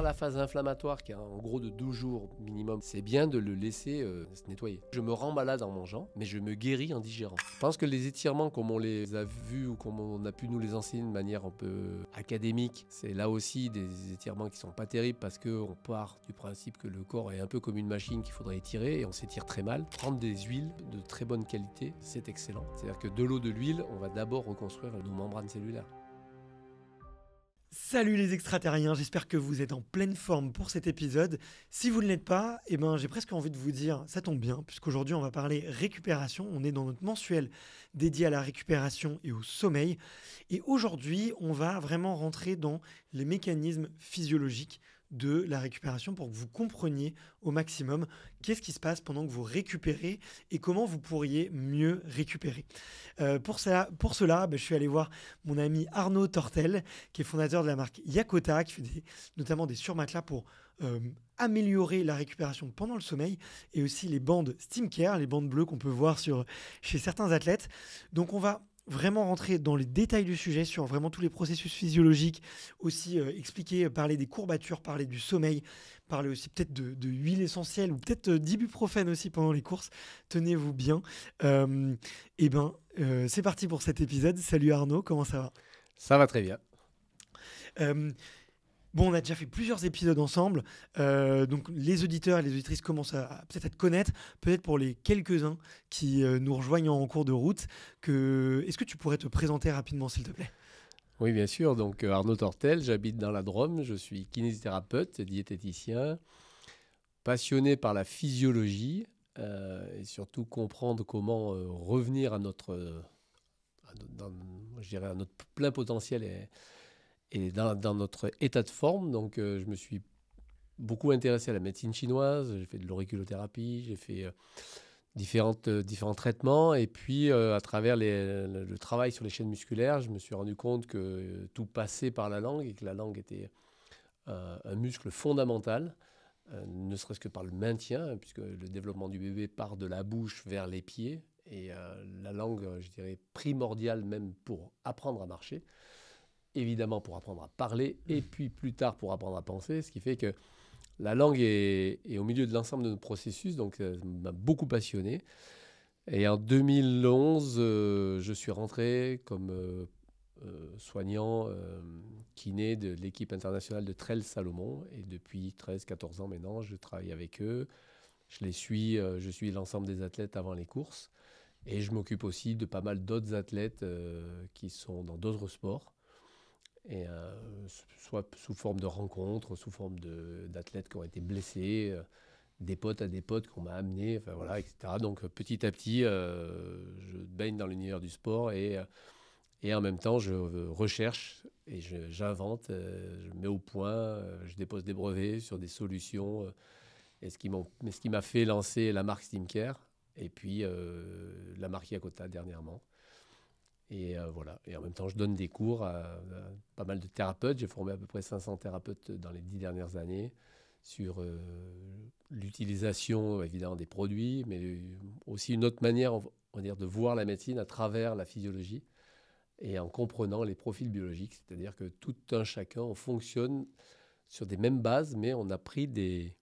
pendant la phase inflammatoire, qui est en gros de 12 jours minimum, c'est bien de le laisser se nettoyer. Je me rends malade en mangeant, mais je me guéris en digérant. Je pense que les étirements, comme on les a vus ou comme on a pu nous les enseigner de manière un peu académique, c'est là aussi des étirements qui sont pas terribles parce qu'on part du principe que le corps est un peu comme une machine qu'il faudrait étirer et on s'étire très mal. Prendre des huiles de très bonne qualité, c'est excellent. C'est-à-dire que de l'eau, de l'huile, on va d'abord reconstruire nos membranes cellulaires. Salut les extraterriens, j'espère que vous êtes en pleine forme pour cet épisode. Si vous ne l'êtes pas, j'ai presque envie de vous dire, ça tombe bien, puisqu'aujourd'hui on va parler récupération. On est dans notre mensuel dédié à la récupération et au sommeil. Et aujourd'hui, on va vraiment rentrer dans les mécanismes physiologiques de la récupération pour que vous compreniez au maximum qu'est-ce qui se passe pendant que vous récupérez et comment vous pourriez mieux récupérer. Pour cela, je suis allé voir mon ami Arnaud Tortel, qui est fondateur de la marque Yakota, qui fait notamment des surmatelas pour améliorer la récupération pendant le sommeil, et aussi les bandes SteamCare, les bandes bleues qu'on peut voir chez certains athlètes. Donc on va vraiment rentrer dans les détails du sujet sur vraiment tous les processus physiologiques, aussi expliquer, parler des courbatures, parler du sommeil, parler aussi peut-être de huile essentielle ou peut-être d'ibuprofène aussi pendant les courses. Tenez-vous bien. C'est parti pour cet épisode. Salut Arnaud, comment ça va ? Ça va très bien. On a déjà fait plusieurs épisodes ensemble, donc les auditeurs et les auditrices commencent peut-être à te connaître, peut-être pour les quelques-uns qui nous rejoignent en cours de route. Est-ce que tu pourrais te présenter rapidement, s'il te plaît ? Oui, bien sûr. Donc Arnaud Tortel, j'habite dans la Drôme, je suis kinésithérapeute, diététicien, passionné par la physiologie et surtout comprendre comment revenir à notre plein potentiel et dans notre état de forme. Donc, je me suis beaucoup intéressé à la médecine chinoise. J'ai fait de l'auriculothérapie, j'ai fait différents traitements. Et puis, à travers le travail sur les chaînes musculaires, je me suis rendu compte que tout passait par la langue et que la langue était un muscle fondamental, ne serait-ce que par le maintien, puisque le développement du bébé part de la bouche vers les pieds. Et la langue, je dirais, primordiale même pour apprendre à marcher. Évidemment pour apprendre à parler et puis plus tard pour apprendre à penser, ce qui fait que la langue est au milieu de l'ensemble de nos processus, donc ça m'a beaucoup passionné. Et en 2011, je suis rentré comme soignant kiné de l'équipe internationale de Trail Salomon, et depuis 13-14 ans maintenant, je travaille avec eux. Je les suis, je suis l'ensemble des athlètes avant les courses, et je m'occupe aussi de pas mal d'autres athlètes qui sont dans d'autres sports. Et soit sous forme de rencontres, sous forme d'athlètes qui ont été blessés, des potes à des potes qu'on m'a amenés, enfin voilà, etc. Donc petit à petit, je baigne dans l'univers du sport et en même temps, je recherche et j'invente, je mets au point, je dépose des brevets sur des solutions. Ce qui m'a fait lancer la marque SteamCare et puis la marque Yakota dernièrement. Et voilà. Et en même temps, je donne des cours à pas mal de thérapeutes. J'ai formé à peu près 500 thérapeutes dans les 10 dernières années sur l'utilisation, évidemment, des produits, mais aussi une autre manière, on va dire, de voir la médecine à travers la physiologie et en comprenant les profils biologiques. C'est-à-dire que tout un chacun, on fonctionne sur des mêmes bases, mais on a pris des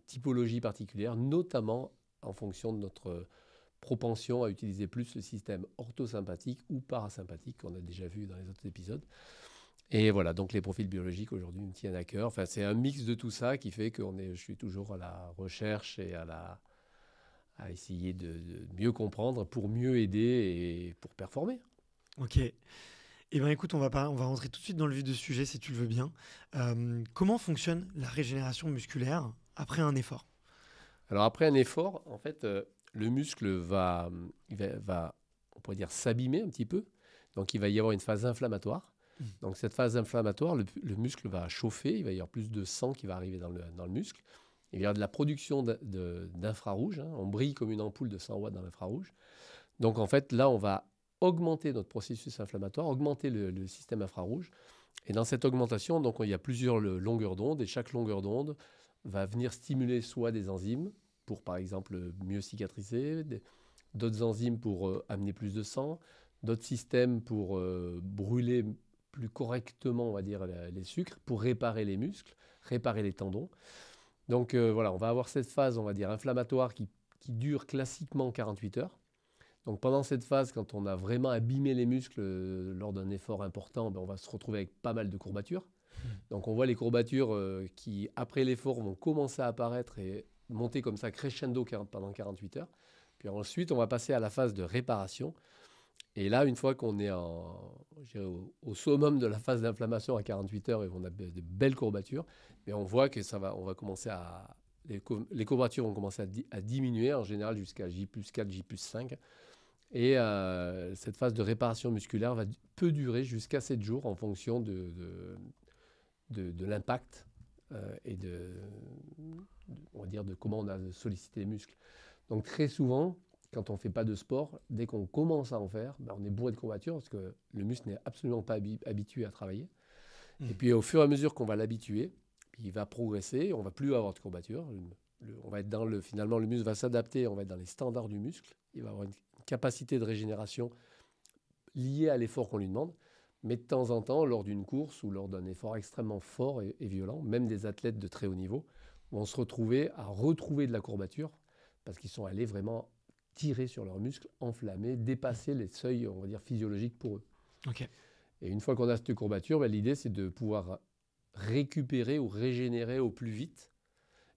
typologies particulières, notamment en fonction de notre propension à utiliser plus le système orthosympathique ou parasympathique qu'on a déjà vu dans les autres épisodes. Et voilà, donc les profils biologiques aujourd'hui me tiennent à cœur. Enfin, c'est un mix de tout ça qui fait que je suis toujours à la recherche et à essayer de mieux comprendre pour mieux aider et pour performer. Ok. Écoute, on va rentrer tout de suite dans le vif du sujet si tu le veux bien. Comment fonctionne la régénération musculaire après un effort ? Alors après un effort, en fait, le muscle va, on pourrait dire, s'abîmer un petit peu. Donc il va y avoir une phase inflammatoire. Donc cette phase inflammatoire, le muscle va chauffer, il va y avoir plus de sang qui va arriver dans le muscle. Il y aura de la production d'infrarouge. On brille comme une ampoule de 100 watts dans l'infrarouge. Donc en fait, là, on va augmenter notre processus inflammatoire, augmenter le système infrarouge. Et dans cette augmentation, donc, il y a plusieurs longueurs d'onde, et chaque longueur d'onde va venir stimuler soit des enzymes pour, par exemple, mieux cicatriser, d'autres enzymes pour amener plus de sang, d'autres systèmes pour brûler plus correctement, on va dire, les sucres pour réparer les muscles, réparer les tendons. Donc voilà, on va avoir cette phase, on va dire, inflammatoire qui dure classiquement 48 heures. Donc pendant cette phase, quand on a vraiment abîmé les muscles lors d'un effort important, ben, on va se retrouver avec pas mal de courbatures. Donc on voit les courbatures qui, après l'effort, vont commencer à apparaître et monter comme ça crescendo pendant 48 heures. Puis ensuite, on va passer à la phase de réparation. Et là, une fois qu'on est au summum de la phase d'inflammation à 48 heures et on a de belles courbatures, mais on voit que on va commencer les courbatures vont commencer à diminuer en général jusqu'à J+4, J+5. Et cette phase de réparation musculaire peut durer jusqu'à 7 jours en fonction de l'impact et on va dire de comment on a sollicité les muscles. Donc très souvent, quand on ne fait pas de sport, dès qu'on commence à en faire, ben on est bourré de courbatures parce que le muscle n'est absolument pas habitué à travailler. Et puis au fur et à mesure qu'on va l'habituer, il va progresser, on ne va plus avoir de courbatures. On va être finalement, le muscle va s'adapter, on va être dans les standards du muscle. Il va avoir une capacité de régénération liée à l'effort qu'on lui demande. Mais de temps en temps, lors d'une course ou lors d'un effort extrêmement fort et violent, même des athlètes de très haut niveau vont se retrouver à retrouver de la courbature parce qu'ils sont allés vraiment tirer sur leurs muscles, enflammer, dépasser les seuils, on va dire, physiologiques pour eux. Okay. Et une fois qu'on a cette courbature, ben, l'idée, c'est de pouvoir récupérer ou régénérer au plus vite.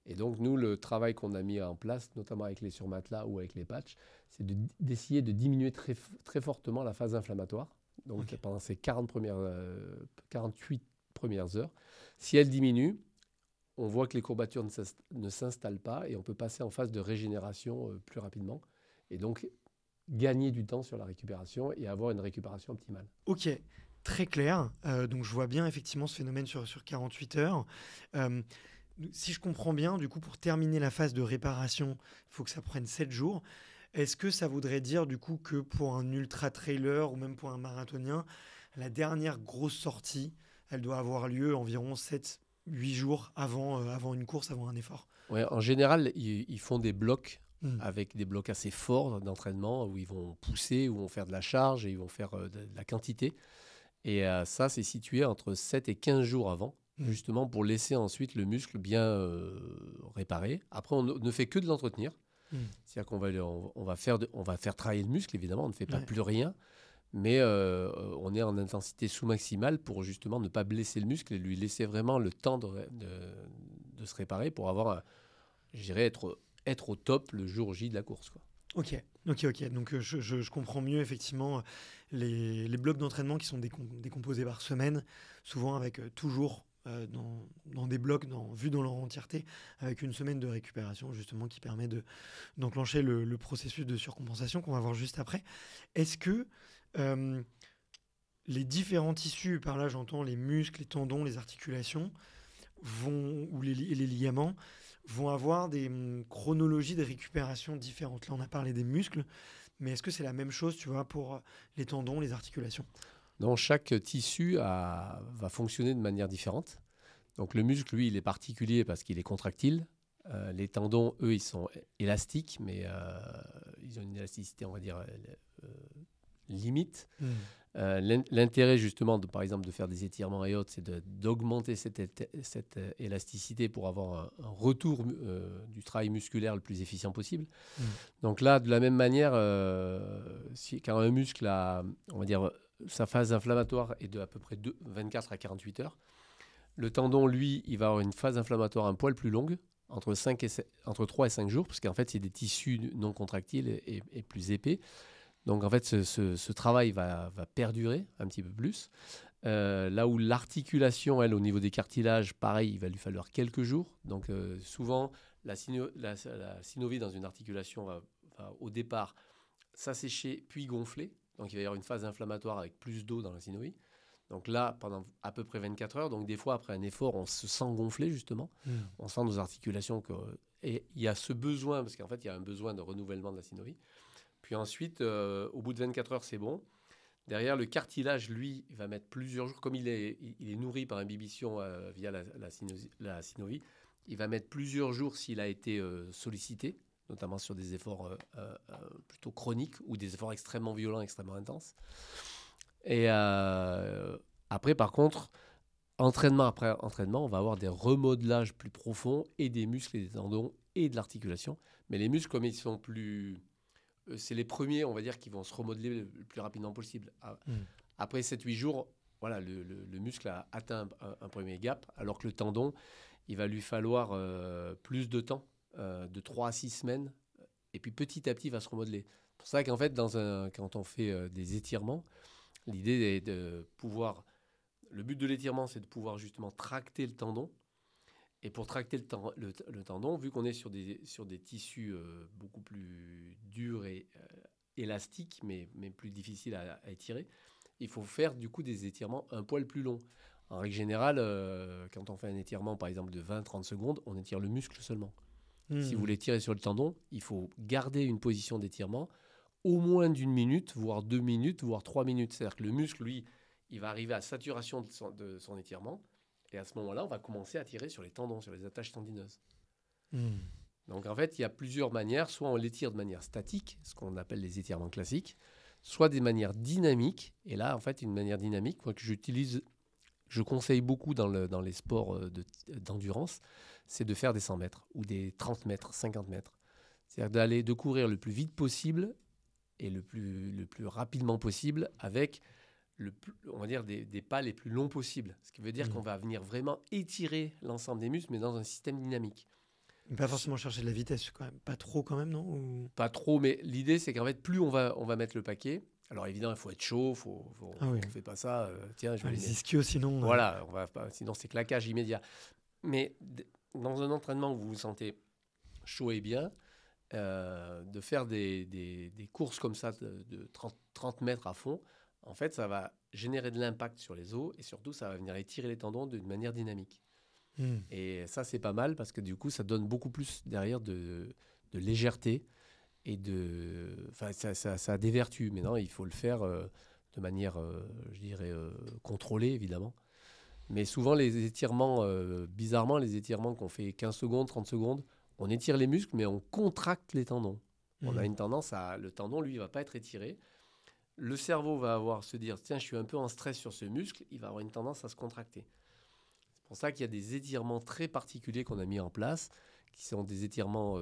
Et donc, nous, le travail qu'on a mis en place, notamment avec les surmatelas ou avec les patchs, c'est d'essayer de diminuer très, très fortement la phase inflammatoire. Donc, pendant ces 48 premières heures. Si elle diminue, on voit que les courbatures ne s'installent pas et on peut passer en phase de régénération plus rapidement. Et donc, gagner du temps sur la récupération et avoir une récupération optimale. Ok, très clair. Donc, je vois bien effectivement ce phénomène sur 48 heures. Si je comprends bien, du coup, pour terminer la phase de réparation, il faut que ça prenne 7 jours. Est-ce que ça voudrait dire, du coup, que pour un ultra-trailer ou même pour un marathonien, la dernière grosse sortie, elle doit avoir lieu environ 7-8 jours avant une course, avant un effort? Ouais, en général, ils font des blocs avec des blocs assez forts d'entraînement où ils vont pousser, où ils vont faire de la charge et ils vont faire de la quantité. Et ça, c'est situé entre 7 et 15 jours avant, justement pour laisser ensuite le muscle bien réparé. Après, on ne fait que de l'entretenir. C'est-à-dire on va faire travailler le muscle, évidemment, on ne fait pas plus rien, mais on est en intensité sous-maximale pour justement ne pas blesser le muscle et lui laisser vraiment le temps de se réparer pour avoir, je dirais, être au top le jour J de la course, quoi. Ok. Donc je comprends mieux effectivement les blocs d'entraînement qui sont décomposés par semaine, souvent avec toujours dans des blocs vus dans leur entièreté, avec une semaine de récupération justement qui permet d'enclencher le processus de surcompensation qu'on va voir juste après. Est-ce que les différents tissus, par là j'entends les muscles, les tendons, les articulations, ou les ligaments, vont avoir des chronologies de récupération différentes? Là, on a parlé des muscles, mais est-ce que c'est la même chose, tu vois, pour les tendons, les articulations? Non, chaque tissu va fonctionner de manière différente. Donc le muscle, lui, il est particulier parce qu'il est contractile. Les tendons, eux, ils sont élastiques, mais ils ont une élasticité, on va dire, limite. L'intérêt justement, par exemple, de faire des étirements et autres, c'est d'augmenter cette élasticité pour avoir un retour du travail musculaire le plus efficient possible. Donc là, de la même manière, quand un muscle a, on va dire, sa phase inflammatoire est de à peu près 24 à 48 heures, le tendon, lui, il va avoir une phase inflammatoire un poil plus longue, entre 3 et 5 jours, parce qu'en fait, c'est des tissus non contractiles et plus épais. Donc, en fait, ce travail va perdurer un petit peu plus. Là où l'articulation, elle, au niveau des cartilages, pareil, il va lui falloir quelques jours. Donc, souvent, la synovie dans une articulation va au départ s'assécher puis gonfler. Donc, il va y avoir une phase inflammatoire avec plus d'eau dans la synovie. Donc là, pendant à peu près 24 heures, donc des fois, après un effort, on se sent gonfler, justement. On sent nos articulations. Et il y a ce besoin, parce qu'en fait, il y a un besoin de renouvellement de la synovie. Puis ensuite, au bout de 24 heures, c'est bon. Derrière, le cartilage, lui, il va mettre plusieurs jours. Comme il est nourri par un bibition via la synovie, il va mettre plusieurs jours s'il a été sollicité, notamment sur des efforts plutôt chroniques ou des efforts extrêmement violents, extrêmement intenses. Et Après, par contre, entraînement après entraînement, on va avoir des remodelages plus profonds et des muscles et des tendons et de l'articulation. Mais les muscles, comme ils sont plus... c'est les premiers, on va dire, qui vont se remodeler le plus rapidement possible. Mm. Après 7-8 jours, voilà, le muscle a atteint un premier gap, alors que le tendon, il va lui falloir plus de temps, de 3 à 6 semaines, et puis petit à petit, il va se remodeler. C'est pour ça qu'en fait, quand on fait des étirements, l'idée est de pouvoir... Le but de l'étirement, c'est de pouvoir justement tracter le tendon. Et pour tracter le tendon, vu qu'on est sur des tissus beaucoup plus durs et élastiques, mais plus difficiles à étirer, il faut faire du coup des étirements un poil plus longs. En règle générale, quand on fait un étirement par exemple de 20-30 secondes, on étire le muscle seulement. Si vous voulez tirer sur le tendon, il faut garder une position d'étirement au moins d'1 minute, voire 2 minutes, voire 3 minutes. C'est-à-dire que le muscle, lui, il va arriver à saturation de son étirement. Et à ce moment-là, on va commencer à tirer sur les tendons, sur les attaches tendineuses. Mm. Donc en fait, il y a plusieurs manières. Soit on l'étire de manière statique, ce qu'on appelle les étirements classiques, soit des manières dynamiques. Et là, en fait, une manière dynamique, moi, que j'utilise, je conseille beaucoup dans les sports d'endurance, c'est de faire des 100 mètres ou des 30 mètres, 50 mètres. C'est-à-dire de courir le plus vite possible et le plus rapidement possible avec on va dire des pas les plus longs possibles. Ce qui veut dire qu'on va venir vraiment étirer l'ensemble des muscles, mais dans un système dynamique. Pas forcément chercher de la vitesse, quand même. Pas trop, quand même, non? Ou... Pas trop, mais l'idée, c'est qu'en fait, plus on va mettre le paquet. Alors évidemment, il faut être chaud, on ne fait pas ça. Tiens, je vais les ischios, sinon... Voilà, sinon c'est claquage immédiat. Mais dans un entraînement où vous vous sentez chaud et bien, de faire des courses comme ça de 30 mètres à fond, en fait, ça va générer de l'impact sur les os et surtout, ça va venir étirer les tendons d'une manière dynamique. Et ça, c'est pas mal parce que du coup, ça donne beaucoup plus derrière de légèreté et enfin, ça a des vertus. Mais non, il faut le faire de manière, je dirais, contrôlée, évidemment. Mais souvent, les étirements, bizarrement, les étirements qu'on fait 15 secondes, 30 secondes, on étire les muscles, mais on contracte les tendons. On a une tendance le tendon, lui, il va pas être étiré. Le cerveau va se dire, tiens, je suis un peu en stress sur ce muscle, il va avoir une tendance à se contracter. C'est pour ça qu'il y a des étirements très particuliers qu'on a mis en place, qui sont des étirements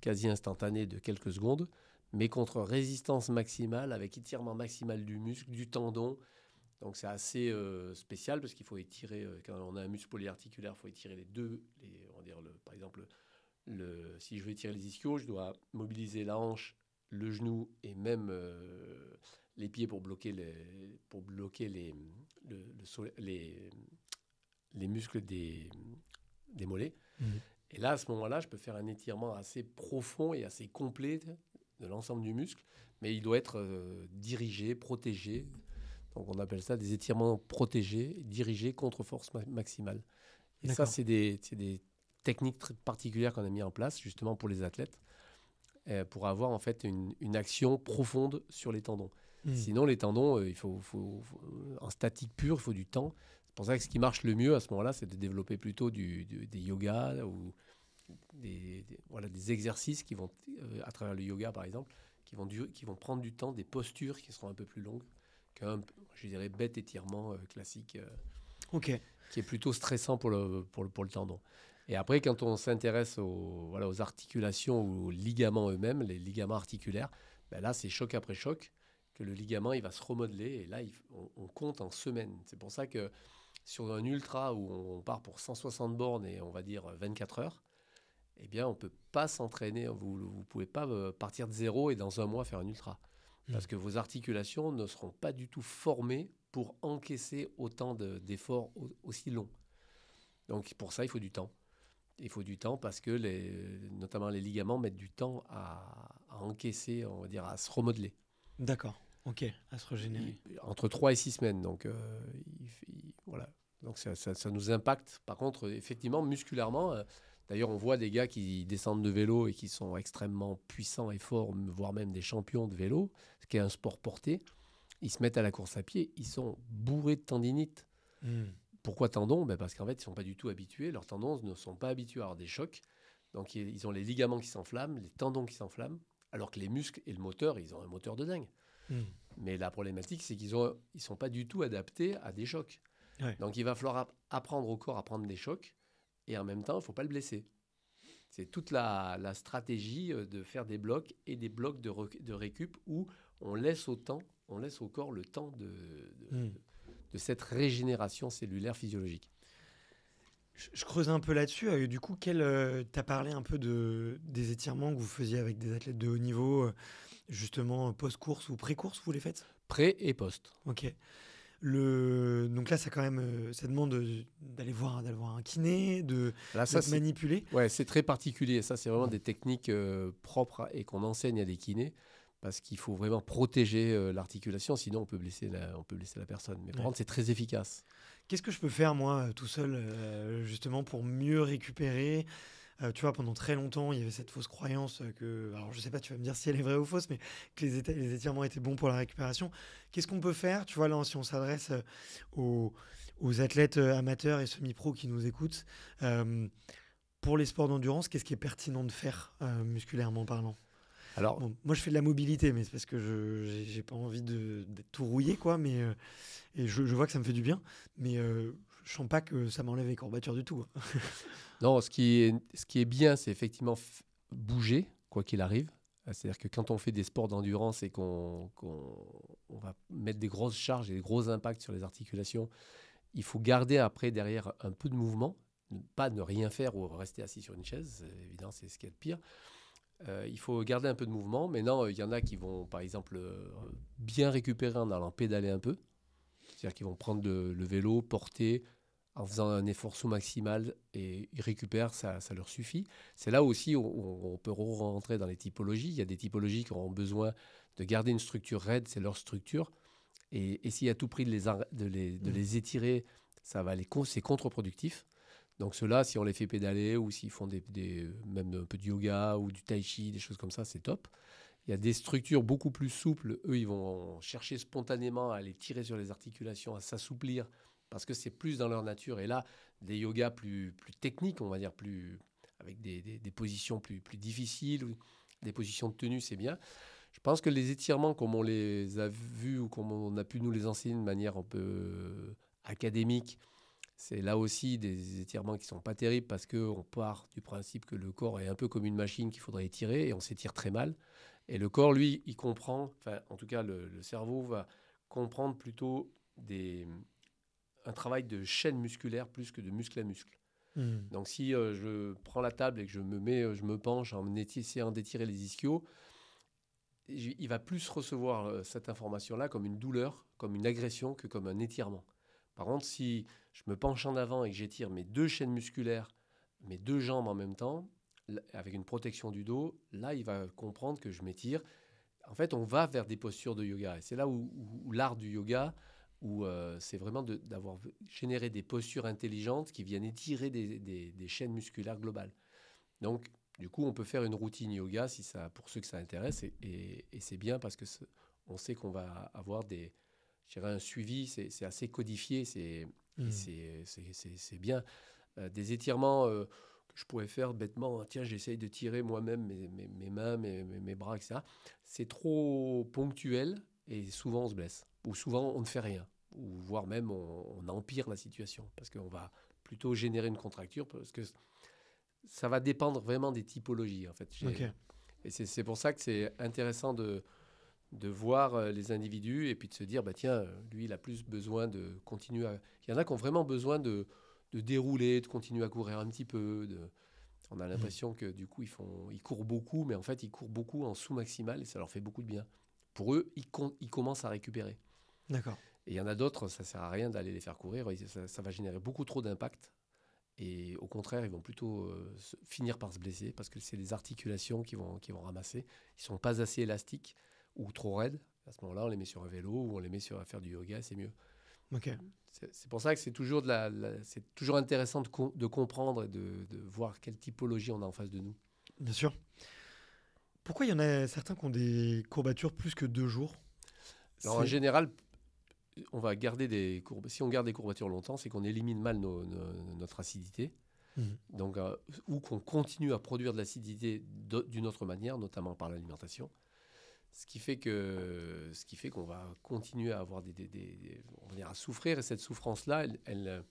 quasi instantanés de quelques secondes, mais contre résistance maximale, avec étirement maximal du muscle, du tendon. Donc c'est assez spécial parce qu'il faut étirer, quand on a un muscle polyarticulaire, il faut étirer les deux, on va dire par exemple, si je veux étirer les ischios, je dois mobiliser la hanche, le genou et même les pieds pour bloquer les muscles des mollets. Et là, à ce moment-là, je peux faire un étirement assez profond et assez complet de l'ensemble du muscle, mais il doit être dirigé, protégé. Donc on appelle ça des étirements protégés, dirigés contre force maximale. Et ça, c'est des techniques très particulières qu'on a mis en place justement pour les athlètes, pour avoir en fait une action profonde sur les tendons. Sinon, les tendons, il faut en statique pure, il faut du temps. C'est pour ça que ce qui marche le mieux à ce moment-là, c'est de développer plutôt des yogas ou des exercices qui vont, à travers le yoga par exemple, qui vont prendre du temps, des postures qui seront un peu plus longues qu'un, je dirais, bête étirement classique, qui est plutôt stressant pour le tendon. Et après, quand on s'intéresse aux articulations ou aux ligaments eux-mêmes, les ligaments articulaires, ben là, c'est choc après choc que le ligament, il va se remodeler. Et là, on compte en semaines. C'est pour ça que sur un ultra où on part pour 160 bornes et on va dire 24 heures, eh bien, on ne peut pas s'entraîner. Vous ne pouvez pas partir de zéro et dans un mois faire un ultra. Parce que vos articulations ne seront pas du tout formées pour encaisser autant d'efforts aussi longs. Donc, pour ça, il faut du temps. Il faut du temps parce que notamment les ligaments mettent du temps à encaisser, on va dire, à se remodeler. D'accord, ok, à se régénérer. Entre 3 et 6 semaines. Donc, voilà. Donc, ça nous impacte. Par contre, effectivement, musculairement, d'ailleurs, on voit des gars qui descendent de vélo et qui sont extrêmement puissants et forts, voire même des champions de vélo, ce qui est un sport porté. Ils se mettent à la course à pied, ils sont bourrés de tendinite. Pourquoi tendons ? Parce qu'en fait, ils ne sont pas du tout habitués. Leurs tendons ne sont pas habitués à avoir des chocs. Donc, ils ont les ligaments qui s'enflamment, les tendons qui s'enflamment, alors que les muscles et le moteur, ils ont un moteur de dingue. Mais la problématique, c'est qu'ils ne sont pas du tout adaptés à des chocs. Ouais. Donc il va falloir apprendre au corps à prendre des chocs et en même temps, il ne faut pas le blesser. C'est toute la stratégie de faire des blocs et des blocs de récup où on laisse au corps le temps Hmm. de cette régénération cellulaire physiologique. Je creuse un peu là-dessus. Du coup, tu as parlé un peu des étirements que vous faisiez avec des athlètes de haut niveau, justement post-course ou pré-course, vous les faites? Pré et post. Ok. Donc là, ça quand même, ça demande d'aller voir un kiné, Là, ça, d'être manipulé. c'est très particulier. Ça, c'est vraiment des techniques propres et qu'on enseigne à des kinés parce qu'il faut vraiment protéger l'articulation, sinon on peut blesser la personne. Mais par Ouais. contre, c'est très efficace. Qu'est-ce que je peux faire, moi, tout seul, justement, pour mieux récupérer? Tu vois, pendant très longtemps, il y avait cette fausse croyance que, alors je sais pas, tu vas me dire si elle est vraie ou fausse, mais que les étirements étaient bons pour la récupération. Qu'est-ce qu'on peut faire, tu vois, là, si on s'adresse aux athlètes amateurs et semi-pro qui nous écoutent, pour les sports d'endurance, qu'est-ce qui est pertinent de faire, musculairement parlant? Alors, Bon, moi, je fais de la mobilité, mais c'est parce que j'ai pas envie d'être tout rouillé, quoi, mais et je vois que ça me fait du bien, mais je sens pas que ça m'enlève les courbatures du tout, hein. non, ce qui est bien, c'est effectivement bouger, quoi qu'il arrive. C'est-à-dire que quand on fait des sports d'endurance et on va mettre des grosses charges et des gros impacts sur les articulations, il faut garder après, derrière, un peu de mouvement. Pas ne rien faire ou rester assis sur une chaise, évidemment, c'est ce qu'il y a de pire. Il faut garder un peu de mouvement. Maintenant, il y en a qui vont, par exemple, bien récupérer en allant pédaler un peu. C'est-à-dire qu'ils vont prendre le vélo, porter, en faisant un effort sous-maximal et ils récupèrent, ça leur suffit. C'est là aussi où on peut rentrer dans les typologies. Il y a des typologies qui auront besoin de garder une structure raide, c'est leur structure. Et si à tout prix de les étirer, c'est contre-productif. Donc ceux-là, si on les fait pédaler ou s'ils font même un peu de yoga ou du tai chi, des choses comme ça, c'est top. Il y a des structures beaucoup plus souples. Eux, ils vont chercher spontanément à les tirer sur les articulations, à s'assouplir, parce que c'est plus dans leur nature. Et là, des yogas plus techniques, on va dire, avec des positions plus difficiles, ou des positions de tenue, c'est bien. Je pense que les étirements, comme on les a vus ou comme on a pu nous les enseigner de manière un peu académique, c'est là aussi des étirements qui ne sont pas terribles parce qu'on part du principe que le corps est un peu comme une machine qu'il faudrait étirer et on s'étire très mal. Et le corps, lui, il comprend, enfin, en tout cas, le cerveau va comprendre plutôt un travail de chaîne musculaire plus que de muscle à muscle. Hmm. Donc, si je prends la table et que je me penche en essayant d'étirer les ischios, il va plus recevoir cette information-là comme une douleur, comme une agression que comme un étirement. Par contre, si je me penche en avant et que j'étire mes deux chaînes musculaires, mes deux jambes en même temps, avec une protection du dos, là, il va comprendre que je m'étire. En fait, on va vers des postures de yoga. Et c'est là où l'art du yoga, où c'est vraiment d'avoir généré des postures intelligentes qui viennent étirer des chaînes musculaires globales. Donc, du coup, on peut faire une routine yoga pour ceux que ça intéresse. Et c'est bien parce que on sait qu'on va avoir je dirais un suivi, c'est assez codifié, Hmm. c'est bien. Des étirements que je pourrais faire bêtement, tiens, j'essaye de tirer moi-même mes mains, mes bras, etc. C'est trop ponctuel et souvent on se blesse. Ou souvent on ne fait rien. Ou voire même on empire la situation parce qu'on va plutôt générer une contracture parce que ça va dépendre vraiment des typologies en fait. Ok. Et c'est pour ça que c'est intéressant de voir les individus et puis de se dire, bah tiens, lui, il a plus besoin de continuer à... Il y en a qui ont vraiment besoin de dérouler, de continuer à courir un petit peu. On a Hmm. l'impression que du coup, ils courent beaucoup, mais en fait, ils courent beaucoup en sous-maximal et ça leur fait beaucoup de bien. Pour eux, ils commencent à récupérer. D'accord. Et il y en a d'autres, ça ne sert à rien d'aller les faire courir, ça va générer beaucoup trop d'impact. Et au contraire, ils vont plutôt finir par se blesser parce que c'est les articulations qui vont ramasser. Ils ne sont pas assez élastiques ou trop raides. À ce moment-là, on les met sur un vélo ou on les met à faire du yoga, c'est mieux. Ok. C'est pour ça que c'est toujours, c'est toujours intéressant de comprendre et de voir quelle typologie on a en face de nous. Bien sûr. Pourquoi il y en a certains qui ont des courbatures plus que 2 jours? Alors en C'est... général, si on garde des courbatures longtemps, c'est qu'on élimine mal notre acidité. Hmm. Donc, ou qu'on continue à produire de l'acidité d'une autre manière, notamment par l'alimentation. qu'on va continuer à avoir on va dire à souffrir. Et cette souffrance-là, elle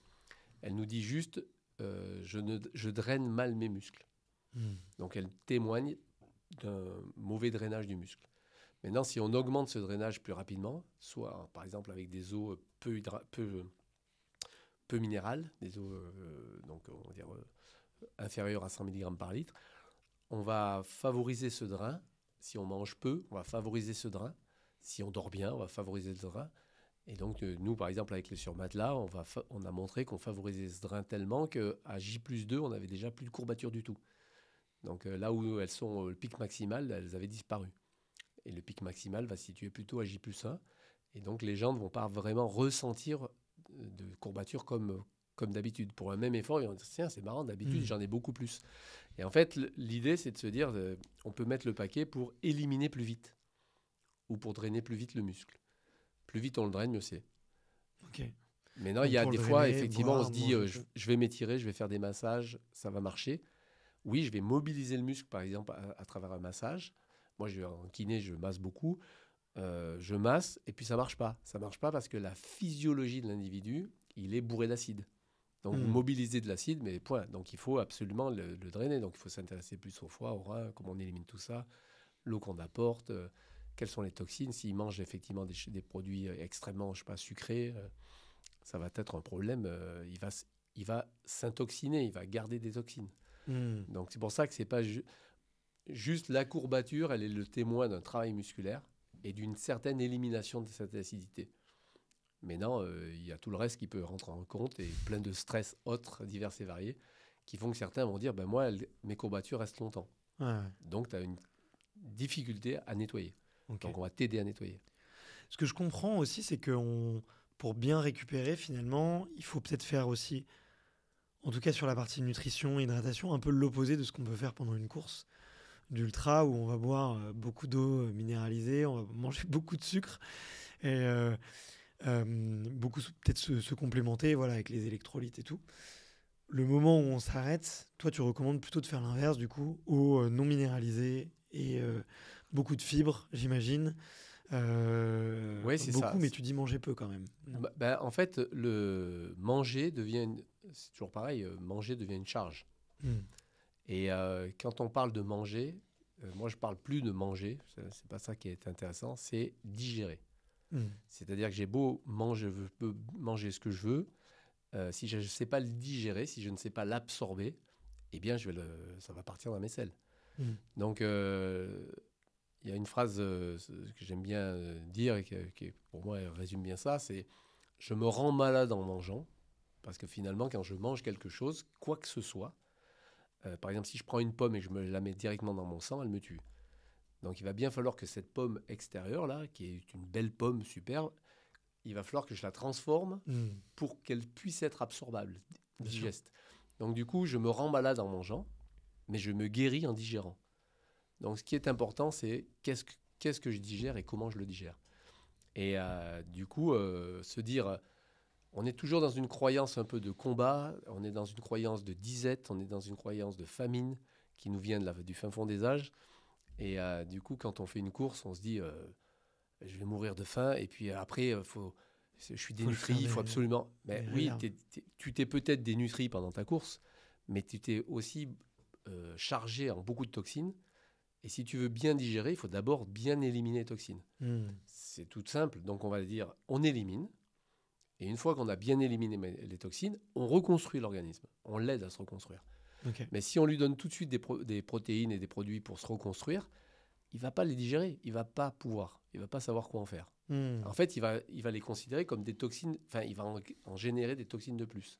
nous dit juste, je draine mal mes muscles. Donc elle témoigne d'un mauvais drainage du muscle. Maintenant, si on augmente ce drainage plus rapidement, soit par exemple avec des eaux peu minérales, des eaux donc on va dire inférieures à 100 mg par litre, on va favoriser ce drain. Si on mange peu, on va favoriser ce drain. Si on dort bien, on va favoriser le drain. Et donc, nous, par exemple, avec les surmatelas, on a montré qu'on favorisait ce drain tellement qu'à J+2, on n'avait déjà plus de courbature du tout. Donc, là où elles sont le pic maximal, elles avaient disparu. Et le pic maximal va se situer plutôt à J+1. Et donc, les gens ne vont pas vraiment ressentir de courbature comme d'habitude. Pour un même effort, ils vont dire, tiens, c'est marrant, d'habitude, j'en ai beaucoup plus. Et en fait, l'idée, c'est de se dire, on peut mettre le paquet pour éliminer plus vite ou pour drainer plus vite le muscle. Plus vite on le draine, mieux c'est. Ok. Maintenant, Donc il y a pour des le fois, drainer, effectivement, boire, on se dit, manger je vais m'étirer, je vais faire des massages, ça va marcher. Oui, je vais mobiliser le muscle, par exemple, à travers un massage. Moi, je vais en kiné, je masse beaucoup. Je masse et puis ça marche pas. Ça marche pas parce que la physiologie de l'individu, il est bourré d'acide. Donc, vous mobilisez de l'acide, mais point. Donc, il faut absolument le drainer. Donc, il faut s'intéresser plus au foie, au rein, comment on élimine tout ça, l'eau qu'on apporte, quelles sont les toxines. S'il mange effectivement des produits extrêmement, je sais pas, sucrés, ça va être un problème. Il va s'intoxiner, il va garder des toxines. Donc, c'est pour ça que c'est pas juste la courbature, elle est le témoin d'un travail musculaire et d'une certaine élimination de cette acidité. Mais non, il y a tout le reste qui peut rentrer en compte et plein de stress autres, divers et variés, qui font que certains vont dire, ben moi, mes courbatures restent longtemps. Ouais. Donc, tu as une difficulté à nettoyer. Okay. Donc, on va t'aider à nettoyer. Ce que je comprends aussi, c'est que pour bien récupérer, finalement, il faut peut-être faire aussi, en tout cas sur la partie nutrition, hydratation, un peu l'opposé de ce qu'on peut faire pendant une course d'ultra, où on va boire beaucoup d'eau minéralisée, on va manger beaucoup de sucre, et beaucoup peut-être se complémenter voilà, avec les électrolytes et tout. Le moment où on s'arrête, toi tu recommandes plutôt de faire l'inverse du coup, eau non minéralisée et beaucoup de fibres, j'imagine. Oui, c'est Beaucoup, ça. mais tu dis manger peu quand même. En fait, le manger devient, c'est toujours pareil, manger devient une charge. Et quand on parle de manger, moi je parle plus de manger, c'est pas ça qui est intéressant, c'est digérer. C'est-à-dire que j'ai beau manger, je peux manger ce que je veux, si je ne sais pas le digérer, si je ne sais pas l'absorber, eh bien ça va partir dans mes selles. Donc il y a une phrase que j'aime bien dire et qui pour moi elle résume bien ça, c'est « je me rends malade en mangeant », parce que finalement quand je mange quelque chose, quoi que ce soit, par exemple si je prends une pomme et que je me la mets directement dans mon sang, elle me tue. Donc il va bien falloir que cette pomme extérieure là, qui est une belle pomme superbe, il va falloir que je la transforme pour qu'elle puisse être absorbable, digeste. Donc du coup, je me rends malade en mangeant, mais je me guéris en digérant. Donc ce qui est important, c'est qu'est-ce que je digère et comment je le digère. Et du coup, se dire, on est toujours dans une croyance un peu de combat, on est dans une croyance de disette, on est dans une croyance de famine qui nous vient du fin fond des âges. Et du coup, quand on fait une course, on se dit, je vais mourir de faim. Et puis après, je suis dénutri, il faut absolument... Mais oui, tu t'es peut-être dénutri pendant ta course, mais tu t'es aussi chargé en beaucoup de toxines. Et si tu veux bien digérer, il faut d'abord bien éliminer les toxines. C'est tout simple. Donc on va dire, on élimine. Et une fois qu'on a bien éliminé les toxines, on reconstruit l'organisme. On l'aide à se reconstruire. Okay. Mais si on lui donne tout de suite des protéines et des produits pour se reconstruire, il ne va pas les digérer. Il ne va pas pouvoir. Il ne va pas savoir quoi en faire. En fait, il va les considérer comme des toxines. Enfin, il va en générer des toxines de plus.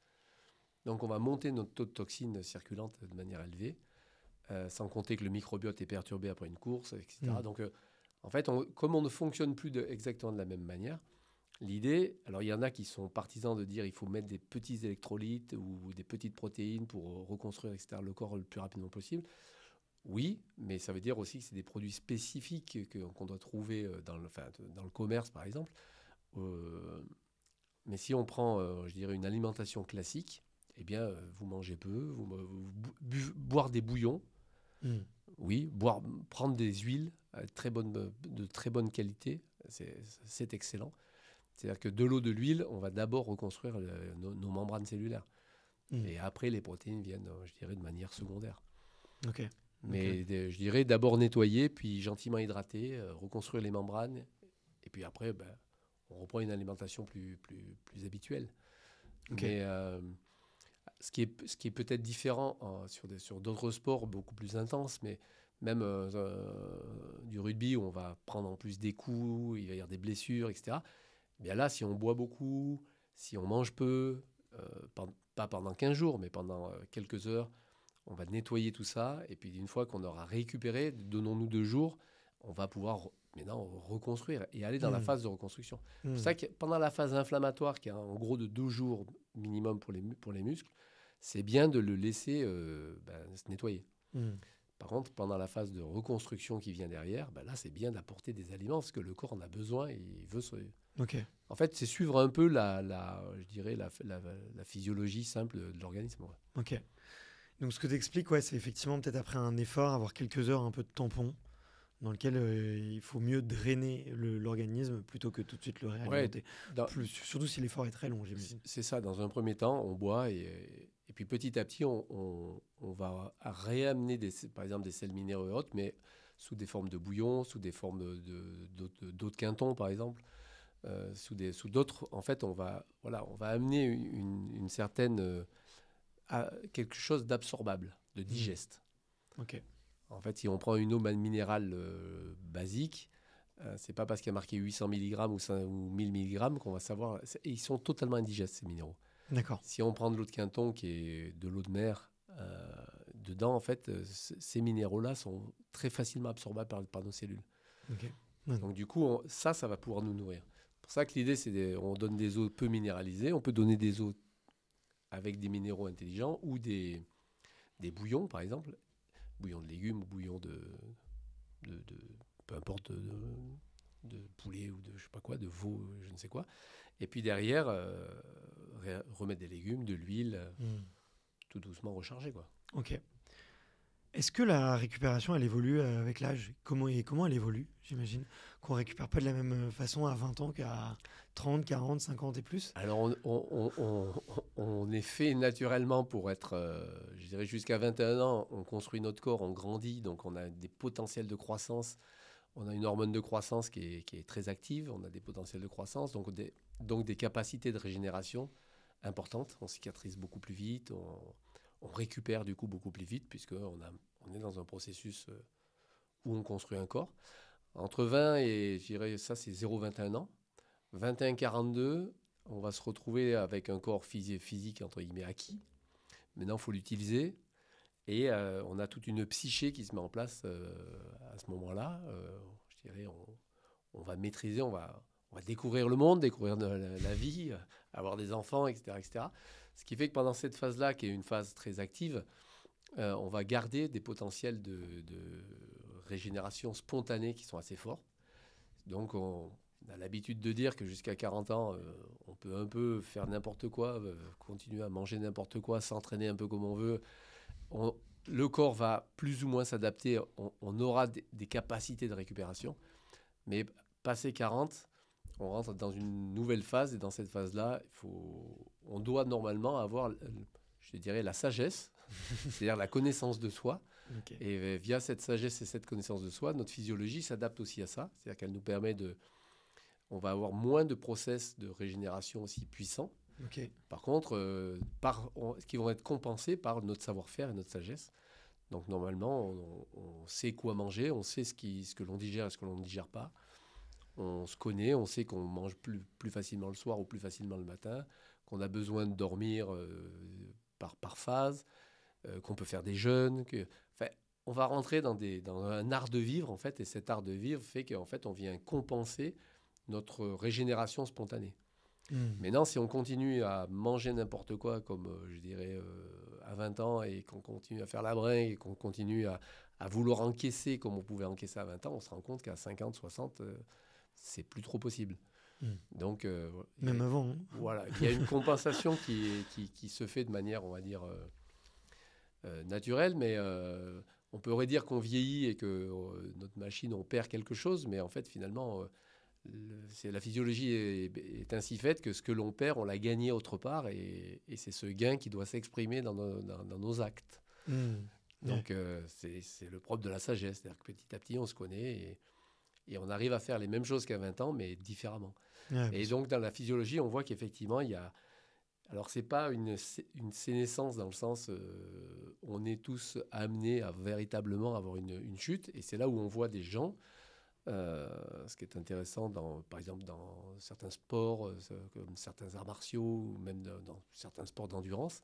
Donc on va monter notre taux de toxines circulantes de manière élevée. Sans compter que le microbiote est perturbé après une course, etc. Donc, en fait, comme on ne fonctionne plus exactement de la même manière, l'idée, alors il y en a qui sont partisans de dire il faut mettre des petits électrolytes ou des petites protéines pour reconstruire, etc., le corps le plus rapidement possible. Oui, mais ça veut dire aussi que c'est des produits spécifiques qu'on doit trouver dans le commerce, par exemple. Mais si on prend, je dirais, une alimentation classique, eh bien, vous mangez peu, boire des bouillons. oui, prendre des huiles de très bonne qualité, c'est excellent. C'est-à-dire que de l'eau, de l'huile, on va d'abord reconstruire nos membranes cellulaires. Et après, les protéines viennent, je dirais, de manière secondaire. Ok. Mais je dirais d'abord nettoyer, puis gentiment hydrater, reconstruire les membranes. Et puis après, on reprend une alimentation plus habituelle. Ok. Mais ce qui est peut-être différent sur d'autres sports beaucoup plus intenses, mais même du rugby où on va prendre en plus des coups, il va y avoir des blessures, etc. Bien là, si on boit beaucoup, si on mange peu, pas pendant 15 jours, mais pendant quelques heures, on va nettoyer tout ça. Et puis une fois qu'on aura récupéré, donnons-nous 2 jours, on va pouvoir maintenant reconstruire et aller dans la phase de reconstruction. C'est pour ça que pendant la phase inflammatoire, qui est en gros de 2 jours minimum pour les muscles, c'est bien de le laisser se nettoyer. Par contre, pendant la phase de reconstruction qui vient derrière, là, c'est bien d'apporter des aliments parce que le corps en a besoin et il veut se... Ok. En fait, c'est suivre un peu je dirais la physiologie simple de l'organisme. Ouais. Ok. Donc ce que tu expliques, c'est effectivement peut-être après un effort, avoir quelques heures un peu de tampon dans lequel il faut mieux drainer l'organisme plutôt que tout de suite le réalimenter. Surtout si l'effort est très long, j'imagine. C'est ça, dans un premier temps, on boit et puis petit à petit, on va réamener par exemple des sels minéraux et autres, mais sous des formes de bouillon, sous des formes d'eau de Quinton, par exemple. Sous d'autres, en fait, on va amener une certaine... quelque chose d'absorbable, de digeste. Ok. En fait, si on prend une eau minérale basique, c'est pas parce qu'il y a marqué 800 mg ou 1000 mg qu'on va savoir. Et ils sont totalement indigestes, ces minéraux. D'accord. Si on prend de l'eau de Quinton, qui est de l'eau de mer, dedans, en fait, ces minéraux-là sont très facilement absorbables par nos cellules. Ok. Donc, du coup, ça va pouvoir nous nourrir. C'est pour ça que l'idée, c'est on donne des eaux peu minéralisées. On peut donner des eaux avec des minéraux intelligents ou des bouillons, par exemple. Bouillon de légumes ou bouillon de peu importe, de poulet ou de je sais pas quoi, de veau, je ne sais quoi. Et puis derrière, remettre des légumes, de l'huile, tout doucement recharger, quoi. Ok. Est-ce que la récupération, elle évolue avec l'âge ? Comment elle évolue, j'imagine ? Qu'on ne récupère pas de la même façon à 20 ans qu'à 30, 40, 50 et plus ? Alors, on est fait naturellement pour être, je dirais, jusqu'à 21 ans, on construit notre corps, on grandit, donc on a des potentiels de croissance. On a une hormone de croissance qui est très active, on a des potentiels de croissance, donc des capacités de régénération importantes. On cicatrise beaucoup plus vite, on récupère du coup beaucoup plus vite, puisqu'on est dans un processus où on construit un corps. Entre 20 et, je dirais, ça c'est 0,21 ans. 21-42, on va se retrouver avec un corps physique entre guillemets acquis. Maintenant, il faut l'utiliser. Et on a toute une psyché qui se met en place à ce moment-là. Je dirais, on va maîtriser, on va découvrir le monde, découvrir la vie, avoir des enfants, etc., etc. Ce qui fait que pendant cette phase-là, qui est une phase très active, on va garder des potentiels de régénération spontanée qui sont assez forts. Donc, on a l'habitude de dire que jusqu'à 40 ans, on peut un peu faire n'importe quoi, continuer à manger n'importe quoi, s'entraîner un peu comme on veut. Le corps va plus ou moins s'adapter, on aura des capacités de récupération, mais passé 40, on rentre dans une nouvelle phase, et dans cette phase-là, on doit normalement avoir, je dirais, la sagesse, c'est-à-dire la connaissance de soi. Okay. Et via cette sagesse et cette connaissance de soi, notre physiologie s'adapte aussi à ça, c'est-à-dire qu'elle nous permet on va avoir moins de process de régénération aussi puissants. Okay. Par contre, qui vont être compensés par notre savoir-faire et notre sagesse. Donc normalement, on sait quoi manger, on sait ce que l'on digère et ce que l'on ne digère pas. On se connaît, on sait qu'on mange plus facilement le soir ou plus facilement le matin, qu'on a besoin de dormir par phase, qu'on peut faire des jeûnes. On va rentrer dans un art de vivre, en fait, et cet art de vivre fait qu'en fait, on vient compenser notre régénération spontanée. Maintenant, si on continue à manger n'importe quoi, comme je dirais à 20 ans, et qu'on continue à faire la bringue, et qu'on continue à vouloir encaisser comme on pouvait encaisser à 20 ans, on se rend compte qu'à 50, 60, c'est plus trop possible. Donc, même avant. Hein. Voilà, il y a une compensation qui se fait de manière, on va dire, naturelle, mais on pourrait dire qu'on vieillit et que notre machine, on perd quelque chose, mais en fait, finalement, la physiologie est ainsi faite que ce que l'on perd, on l'a gagné autre part, et c'est ce gain qui doit s'exprimer dans nos actes. Donc, c'est le propre de la sagesse, c'est-à-dire que petit à petit, on se connaît et on arrive à faire les mêmes choses qu'à 20 ans, mais différemment. Et donc, dans la physiologie, on voit qu'effectivement, il y a... Alors, ce n'est pas une sénescence dans le sens on est tous amenés à véritablement avoir une chute. Et c'est là où on voit des gens, ce qui est intéressant, par exemple, dans certains sports, comme certains arts martiaux, ou même dans certains sports d'endurance,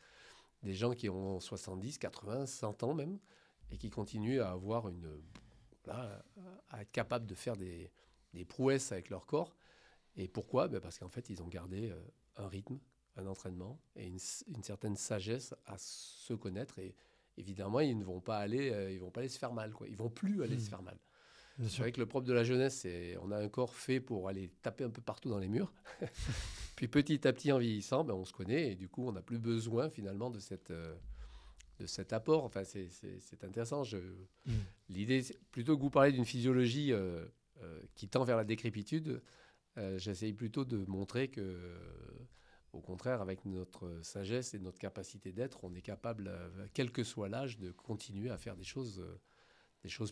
des gens qui ont 70, 80, 100 ans même, et qui continuent à avoir à être capables de faire des prouesses avec leur corps. Et pourquoi ? Parce qu'en fait, ils ont gardé un rythme, un entraînement et une certaine sagesse à se connaître. Et évidemment, ils ne vont pas aller se faire mal, quoi. Ils vont plus aller se faire mal. C'est vrai que le propre de la jeunesse, c'est on a un corps fait pour aller taper un peu partout dans les murs. Puis petit à petit, en vieillissant, on se connaît et du coup, on n'a plus besoin finalement de cet apport. Enfin, c'est intéressant. L'idée, plutôt que vous parler d'une physiologie qui tend vers la décrépitude, j'essaye plutôt de montrer que, au contraire, avec notre sagesse et notre capacité d'être, on est capable, quel que soit l'âge, de continuer à faire des choses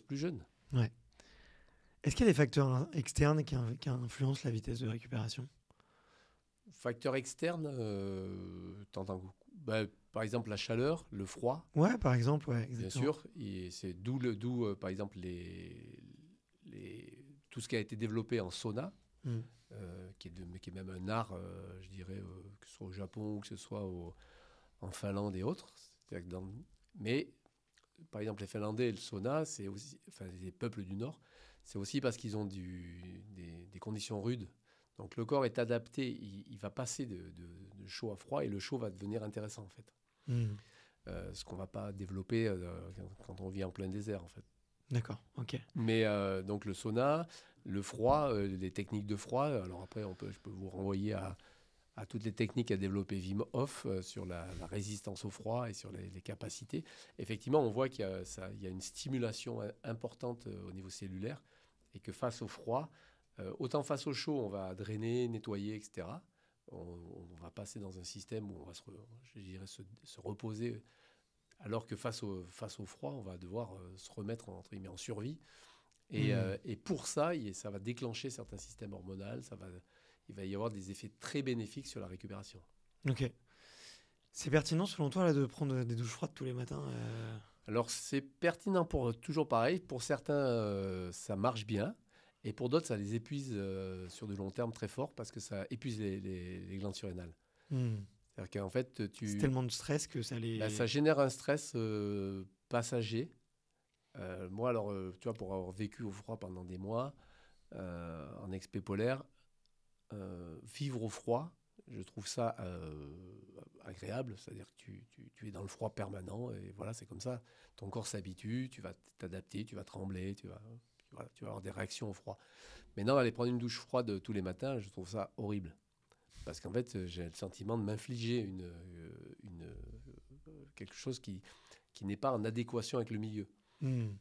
plus jeunes. Ouais. Est-ce qu'il y a des facteurs externes qui influencent la vitesse de récupération ? Facteurs externes, par exemple la chaleur, le froid. Ouais, par exemple, ouais, exactement. Bien sûr, et c'est d'où par exemple tout ce qui a été développé en sauna, qui est même un art, je dirais, que ce soit au Japon ou que ce soit en Finlande et autres. Mais par exemple les Finlandais et le sauna, c'est aussi, enfin les peuples du Nord, c'est aussi parce qu'ils ont des conditions rudes. Donc le corps est adapté, il va passer de chaud à froid et le chaud va devenir intéressant en fait. Ce qu'on ne va pas développer quand on vit en plein désert en fait. D'accord, ok. Mais donc le sauna, le froid, les techniques de froid, alors après je peux vous renvoyer à toutes les techniques qu'a développé Wim Hof sur la résistance au froid et sur les capacités. Effectivement, on voit qu'il y a une stimulation importante au niveau cellulaire et que face au froid, autant face au chaud, on va drainer, nettoyer, etc. On va passer dans un système où on va se reposer, alors que face au froid, on va devoir se remettre entre guillemets en survie. Et pour ça, ça va déclencher certains systèmes hormonaux, il va y avoir des effets très bénéfiques sur la récupération. Ok. C'est pertinent selon toi là, de prendre des douches froides tous les matins Alors c'est pertinent toujours pareil. Pour certains, ça marche bien. Et pour d'autres, ça les épuise sur de long terme très fort parce que ça épuise les glandes surrénales. C'est-à-dire qu'en fait, c'est tellement de stress que ça les... ça génère un stress passager. Moi, alors, tu vois, pour avoir vécu au froid pendant des mois, en expé polaire, vivre au froid, je trouve ça agréable. C'est-à-dire que tu es dans le froid permanent et voilà, c'est comme ça. Ton corps s'habitue, tu vas t'adapter, tu vas trembler, tu vas avoir des réactions au froid. Maintenant, aller prendre une douche froide tous les matins, je trouve ça horrible. Parce qu'en fait, j'ai le sentiment de m'infliger quelque chose qui n'est pas en adéquation avec le milieu.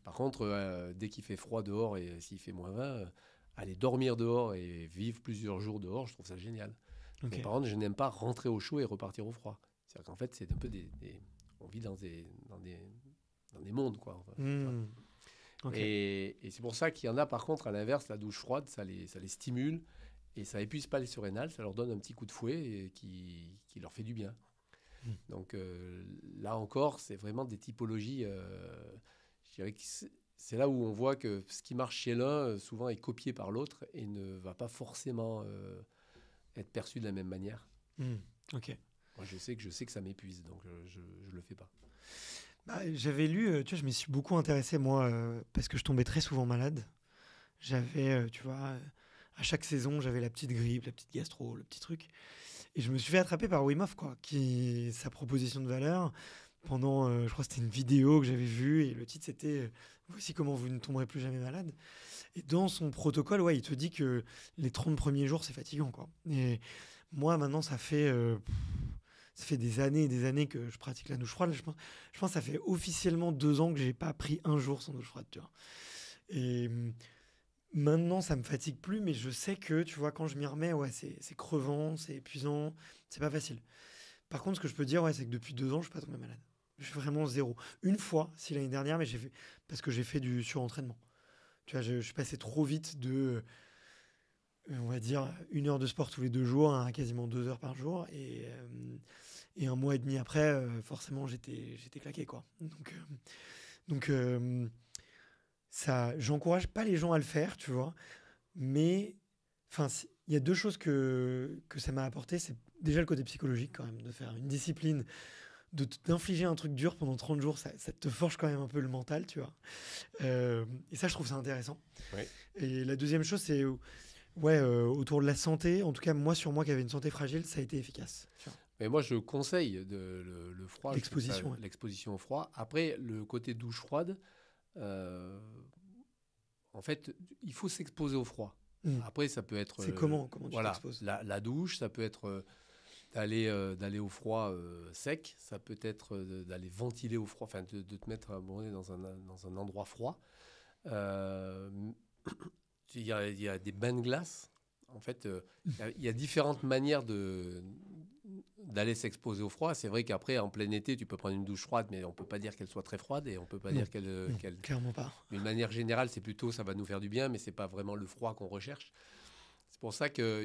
Par contre, dès qu'il fait froid dehors et s'il fait -20, aller dormir dehors et vivre plusieurs jours dehors, je trouve ça génial. Okay. Mais par contre, je n'aime pas rentrer au chaud et repartir au froid. C'est-à-dire qu'en fait, c'est un peu on vit dans des mondes, quoi. Enfin, okay. Et c'est pour ça qu'il y en a, par contre, à l'inverse, la douche froide, ça les stimule et ça épuise pas les surrénales, ça leur donne un petit coup de fouet et qui leur fait du bien. Donc là encore, c'est vraiment des typologies... je dirais que c'est là où on voit que ce qui marche chez l'un, souvent est copié par l'autre et ne va pas forcément être perçu de la même manière. Ok. Moi, je sais que ça m'épuise, donc je ne le fais pas. J'avais lu, tu vois, je m'y suis beaucoup intéressé, moi, parce que je tombais très souvent malade. J'avais, tu vois, à chaque saison, j'avais la petite grippe, la petite gastro, le petit truc. Et je me suis fait attraper par Wim Hof, quoi, sa proposition de valeur. Pendant, je crois que c'était une vidéo que j'avais vue, et le titre c'était « Voici comment vous ne tomberez plus jamais malade ». Et dans son protocole, ouais, il te dit que les 30 premiers jours, c'est fatigant, quoi. Et moi, maintenant, ça fait Ça fait des années et des années que je pratique la douche froide. Je pense que ça fait officiellement 2 ans que j'ai pas pris un jour sans douche froide, tu vois. Et maintenant, ça me fatigue plus, mais je sais que, tu vois, quand je m'y remets, ouais, c'est crevant, c'est épuisant, c'est pas facile. Par contre, ce que je peux dire, ouais, c'est que depuis 2 ans, je suis pas tombé malade. Je suis vraiment zéro. Une fois, si l'année dernière, mais parce que j'ai fait du surentraînement. Tu vois, je suis passé trop vite de, on va dire, 1 heure de sport tous les 2 jours à quasiment 2 heures par jour. Et un mois et demi après, forcément, j'étais claqué, quoi. Donc, ça, j'encourage pas les gens à le faire, tu vois. Mais, enfin, il y a 2 choses que ça m'a apporté. C'est déjà le côté psychologique, quand même, de faire une discipline, d'infliger un truc dur pendant 30 jours, ça te forge quand même un peu le mental, tu vois. Et ça, je trouve ça intéressant. Oui. Et la deuxième chose, c'est ouais, autour de la santé. En tout cas, moi, sur moi qui avait une santé fragile, ça a été efficace. Tu vois. Mais moi, je conseille le froid. Je trouve ça- L'exposition, ouais. l'exposition au froid. Après, le côté douche froide, euh, en fait, il faut s'exposer au froid. Mm. Après, ça peut être... C'est comment tu voilà, t'exposes? la douche, ça peut être d'aller au froid sec, ça peut être d'aller ventiler au froid, enfin de te mettre à un moment donné dans un endroit froid. Euh, il y a des bains de glace. En fait, il y a différentes manières d'aller s'exposer au froid. C'est vrai qu'après, en plein été, tu peux prendre une douche froide, mais on ne peut pas dire qu'elle soit très froide et on ne peut pas Non, dire non, clairement pas. D'une manière générale, c'est plutôt ça va nous faire du bien, mais c'est pas vraiment le froid qu'on recherche. C'est pour ça que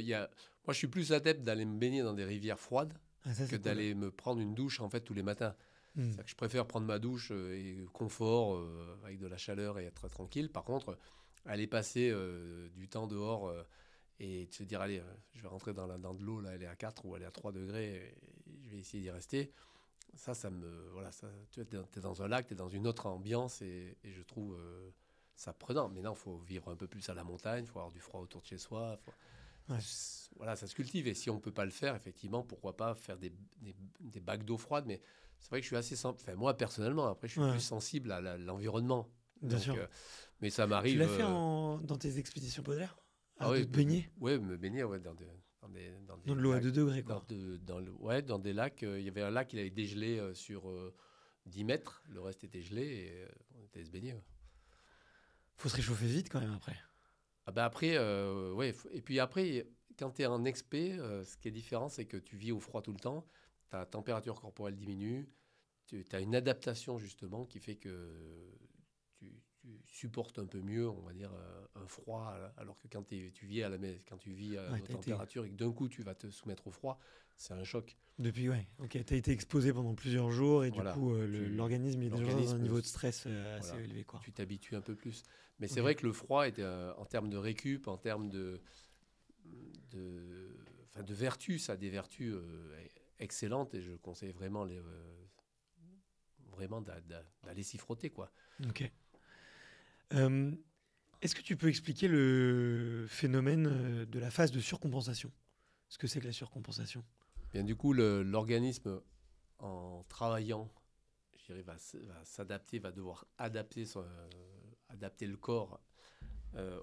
moi, je suis plus adepte d'aller me baigner dans des rivières froides Ah, ça, que c'est cool. d'aller me prendre une douche en fait tous les matins. Mm. C'est-à-dire que je préfère prendre ma douche et confort avec de la chaleur et être tranquille. Par contre, aller passer du temps dehors et de se dire allez, je vais rentrer dans de l'eau là, elle est à 4 ou elle est à 3 degrés, et je vais essayer d'y rester. Ça me voilà, tu es dans un lac, tu es dans une autre ambiance et je trouve ça prenant. Mais non, il faut vivre un peu plus à la montagne, il faut avoir du froid autour de chez soi. Ouais. Voilà, ça se cultive. Et si on ne peut pas le faire, effectivement, pourquoi pas faire des bacs d'eau froide. Mais c'est vrai que je suis assez sensible. Enfin, moi, personnellement, après, je suis Ouais. plus sensible à l'environnement. Bien Donc, sûr. mais ça Tu m'arrive. l'as fait dans tes expéditions polaires? Ah De oui, te baigner ouais, me baigner ouais, dans des dans de l'eau à lacs. 2 degrés, quoi. Dans des lacs. Il y avait un lac, il avait dégelé sur 10 mètres. Le reste était gelé et on était à se baigner. Ouais. Faut se réchauffer vite quand même après. Ah bah après, ouais. Et puis après, quand tu es en expé, ce qui est différent, c'est que tu vis au froid tout le temps. Ta température corporelle diminue. Tu as une adaptation justement qui fait que tu supportes un peu mieux, on va dire, un froid. Alors que quand quand tu vis à Ouais, nos t'as été températures et que d'un coup tu vas te soumettre au froid, c'est un choc. depuis, ouais. Ok, t'as été exposé pendant plusieurs jours et Voilà. du coup, l'organisme il est déjà dans un L'organisme, niveau de stress assez voilà, élevé, quoi. tu t'habitues un peu plus. Mais c'est Ok. vrai que le froid, en termes de récup, en termes enfin, de vertus, ça a des vertus excellentes et je conseille vraiment, vraiment d'aller s'y frotter, quoi. Ok. Euh, Est-ce que tu peux expliquer le phénomène de la phase de surcompensation? Ce que c'est que la surcompensation? Bien, du coup, l'organisme, en travaillant, je dirais, va s'adapter, va devoir adapter le corps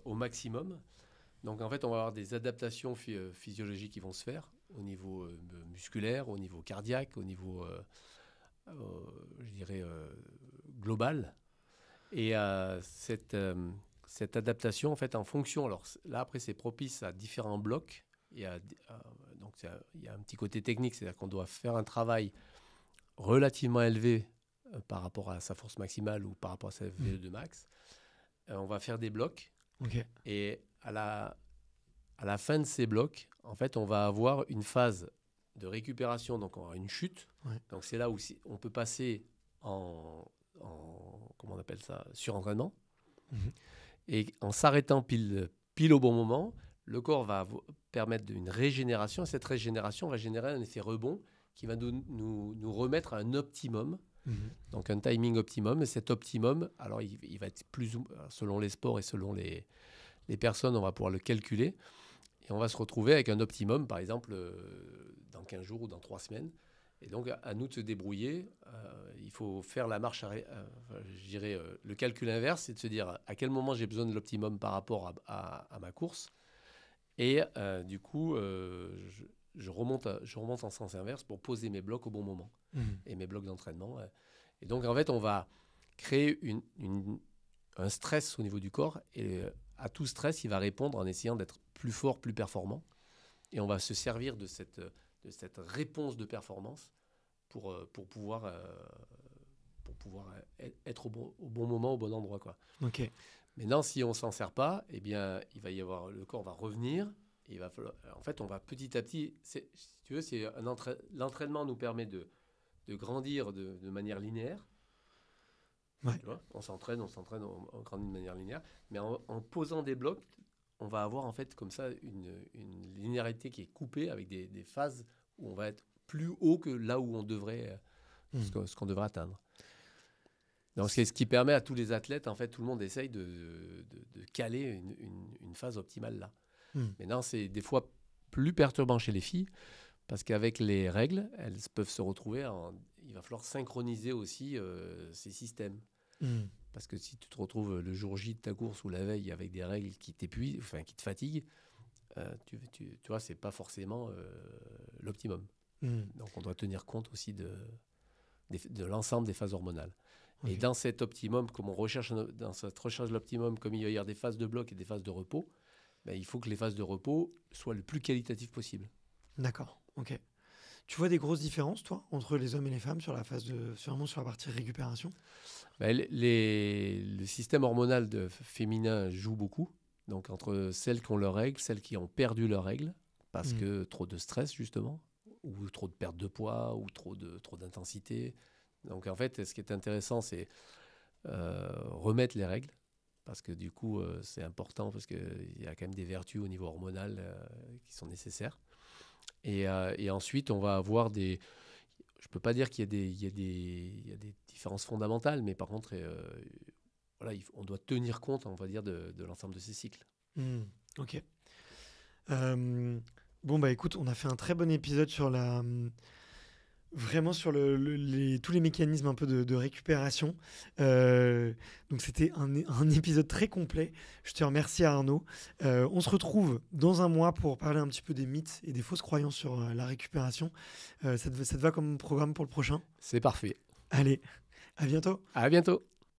au maximum. Donc, en fait, on va avoir des adaptations physiologiques qui vont se faire au niveau musculaire, au niveau cardiaque, au niveau, euh, je dirais, global. Et cette adaptation, en fait, en fonction, alors là, après, c'est propice à différents blocs. Donc, il y a un petit côté technique, c'est-à-dire qu'on doit faire un travail relativement élevé par rapport à sa force maximale ou par rapport à sa VO2 max. On va faire des blocs. Ok. Et à la fin de ces blocs, en fait, on va avoir une phase de récupération, donc on aura une chute. Ouais. Donc, c'est là où on peut passer comment on appelle ça, surentraînement. Mhm. Et en s'arrêtant pile au bon moment, le corps va permettre une régénération. Et cette régénération va générer un effet rebond qui va nous remettre à un optimum, Mhm. donc un timing optimum. Et cet optimum, alors il va être selon les sports et selon les personnes, on va pouvoir le calculer. Et on va se retrouver avec un optimum, par exemple, dans 15 jours ou dans 3 semaines. Et donc, à nous de se débrouiller. Il faut faire la marche arrière. Je dirais, le calcul inverse, c'est de se dire à quel moment j'ai besoin de l'optimum par rapport à ma course. Et du coup, je remonte en sens inverse pour poser mes blocs au bon moment et mes blocs d'entraînement. Et donc, en fait, on va créer un stress au niveau du corps et à tout stress, il va répondre en essayant d'être plus fort, plus performant. Et on va se servir de cette réponse de performance pour pouvoir être au bon moment, au bon endroit, quoi. Ok. Maintenant, si on ne s'en sert pas, eh bien, le corps va revenir. Et en fait, on va petit à petit. Si tu veux, l'entraînement nous permet de grandir de manière linéaire. Ouais. Tu vois, on s'entraîne, on grandit de manière linéaire. Mais en posant des blocs, on va avoir en fait comme ça une linéarité qui est coupée avec des phases où on va être plus haut que là où on devrait, ce qu'on devrait atteindre. Donc, c'est ce qui permet à tous les athlètes, en fait, tout le monde essaye de caler une phase optimale là. Maintenant, c'est des fois plus perturbant chez les filles parce qu'avec les règles, elles peuvent se retrouver il va falloir synchroniser aussi ces systèmes. Parce que si tu te retrouves le jour J de ta course ou la veille avec des règles qui t'épuisent, enfin qui te fatiguent, tu vois, c'est pas forcément l'optimum. Donc, on doit tenir compte aussi de l'ensemble des phases hormonales. Okay. Et dans cet optimum, dans cette recherche de l'optimum, comme il va y avoir des phases de bloc et des phases de repos, ben, il faut que les phases de repos soient le plus qualitatives possible. D'accord, ok. Tu vois des grosses différences, toi, entre les hommes et les femmes sur vraiment sur la partie récupération? Ben, le système hormonal féminin joue beaucoup. Donc, entre celles qui ont leurs règles, celles qui ont perdu leurs règles, parce que trop de stress, justement, ou trop de perte de poids, ou trop d'intensité. Donc, en fait, ce qui est intéressant, c'est remettre les règles, parce que du coup, c'est important, parce qu'il y a quand même des vertus au niveau hormonal qui sont nécessaires. Et ensuite, on va avoir je ne peux pas dire qu'il y a des différences fondamentales, mais par contre, voilà, on doit tenir compte, on va dire, de l'ensemble de ces cycles. Ok. Bon, bah écoute, on a fait un très bon épisode sur vraiment sur tous les mécanismes un peu de récupération. Donc c'était un épisode très complet. Je te remercie Arnaud. On se retrouve dans un mois pour parler un petit peu des mythes et des fausses croyances sur la récupération. Ça te va comme programme pour le prochain? C'est parfait. Allez, à bientôt. À bientôt.